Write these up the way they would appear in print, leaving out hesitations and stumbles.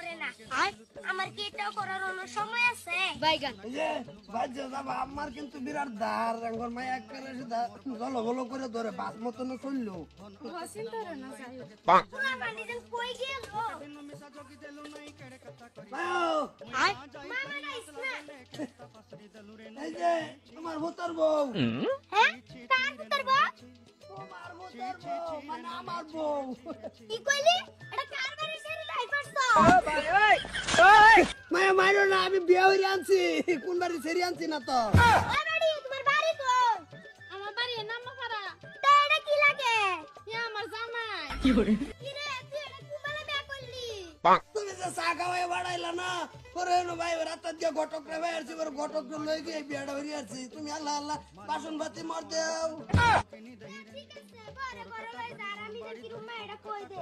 পারে না। আমার কি এটাও করার অন্য সময় আছে? বাইগান এই যে বাজে যাবা আমার কিন্তু বিরাট ধার রঙর মায়া করে সেটা জলগল করে ধরে বাস মতন চললো পুরা পানি যেন কই গেল। মামা নাইস না? এই যে তোমার ভূতর বউ হ্যাঁ? কার পুত্র বউ? তোমার ভূতর বউ মানে আমার বউ কি কইলি? এটা কার বাড়ির ছেড়ে লাই পারছো? মায়া মারো না আমি বিয়ে হয়ে আনছি কোন বাড়ি ছেড়ে আনছি না তো ওই বাড়ি, তোমার বাড়ি কই? আমার বাড়ি নাম্বাপাড়া তা এটা কি লাগে? আমার জামাই কি রে, তুই এটা কুমালে বিয়া করলি? তুমি যে চা খাওয়াই বাড়াইলা না করে এনো ভাই রাতের দিয়ে ঘটক রে ভাই আসছি ঘটক লই গিয়ে বিয়েটা হয়ে আসছি তুমি আল্লাহ আল্লাহ বাসন বাতি মর দেও ঠিক আছে, বড় বড় লই যা, আর আমি যে কি রুমা এটা কই দে।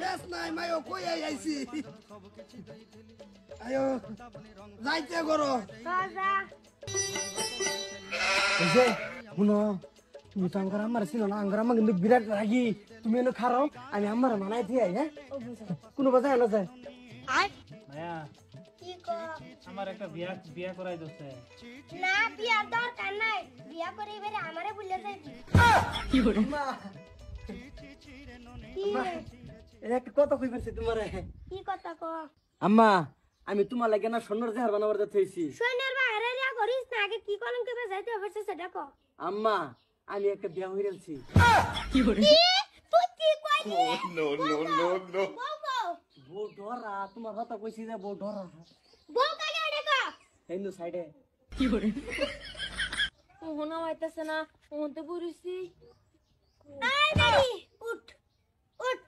দেশ নাই মায়ও কই আইছি আয়ো যাইতে করো বাজা এই যে শুনো তুমি তো আঙ্গার আমার ছিল না আঙ্গার আমার কিন্তু বিরাট রাগি তুমি এনে খারাও আমি আমার মানাই দিয়ে হ্যাঁ কোনো বাজায় না যায় মায়া কি কো? আমার একটা বিয়া বিয়া করাই দোস্তে না, বিয়ার দরকার নাই। বিয়া করে এবারে আমারে ভুলে যাইবি। মা কি রে? একটা কথা কই ফেলছি তোমারে কি কথা কো? আম্মা আমি তোমার লাগে না সোনার জেহার বানাবার যাতে হইছি সৈন্যের বাইরে রিয়া করিস না, আগে কি কলম কে বাজাইতে হচ্ছে সেটা কো। আম্মা আমি একটা বিয়া হয়ে গেছি কি? তুই কি কইলি? No no no no. বউ ডরা তোমার কথা কইছি যে বউ ডরা বউ কাকে এটা কো? এই নো সাইডে ওহনা হইতাছে না ওহতে বুড়িছি আই বাড়ি উঠ উঠ।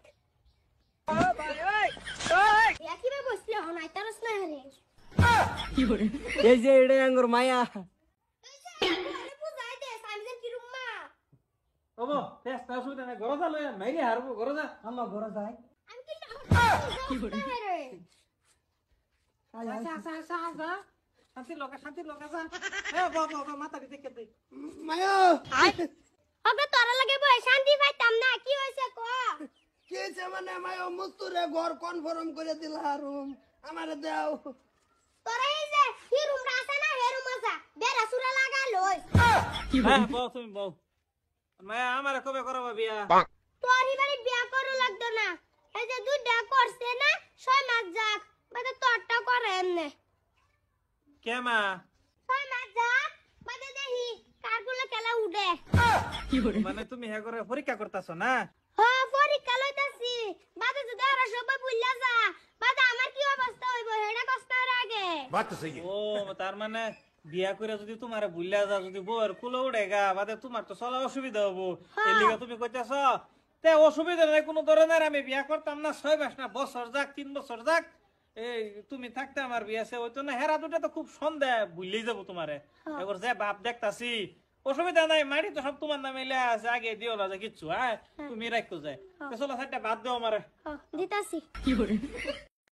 কিভাবে বসলি হন আইতারস না হারে? এই যে এড়ে আঙ্গুর মায়া আরে বুঝাই দে আমি যে কি রুমা। ওবো তেস তা সুবিধা নাই ঘর যা লই মাইরে হারবো ঘর যা আম্মা ঘরে যায় আমি কি রে? আসা আসা আসা আসা শান্তি লোকা যা এ বাবা মাথা দিতে দে মায়া ওকে তোরা লাগে বই শান্তি পাইতাম না, কি হইছে ক? কি হইছে মানে মায়া মুস্তুরে ঘর কনফার্ম করে দিলা রুম আমারে দাও তোরা এই যে কি রুম আছে না হে রুম আছে বেরা সুরা লাগা লই। হ্যাঁ বউ তুমি বউ মায়া আমারে কবে করবা বিয়া তোর বাড়ি বিয়া করু লাগতো না, এই যে দুইটা করছে না 6 মাস যাক বাদে তোরটা করে এমনে কে মা 6 মাস যাক বাদে দেখি কারগুলো খেলা উঠে। মানে তুমি হে করে পরীক্ষা করতাছ না হ্যাঁ পরীক্ষা লইতাছি বাদে যদি আর সবাই ভুলিয়া যা বাদে আমার কি অবস্থা হইব হেডা কষ্ট আগে। ও তার মানে বিয়া করে যদি তোমার ভুলিয়া যা যদি বউয়ের কুলো উঠে গা বাদে তোমার তো চলা অসুবিধা হবো এই লিগা তুমি কইতাছ তে অসুবিধা নাই কোনো ধরনের আমি বিয়া করতাম না 6 মাস না বছর যাক 3 বছর যাক এই তুমি থাকতে আমার বিয়া সে হইতো না হেরা দুটা তো খুব সন্দেহ ভুললেই যাবো তোমারে এবার যে বাপ দেখতাছি অসুবিধা নাই মারি তো সব তোমার নামে লে আছে আগে দিও না যে কিচ্ছু হ্যাঁ তুমি রাখতো যায় চলো সাইডটা বাদ দেও আমারে দিতাছি।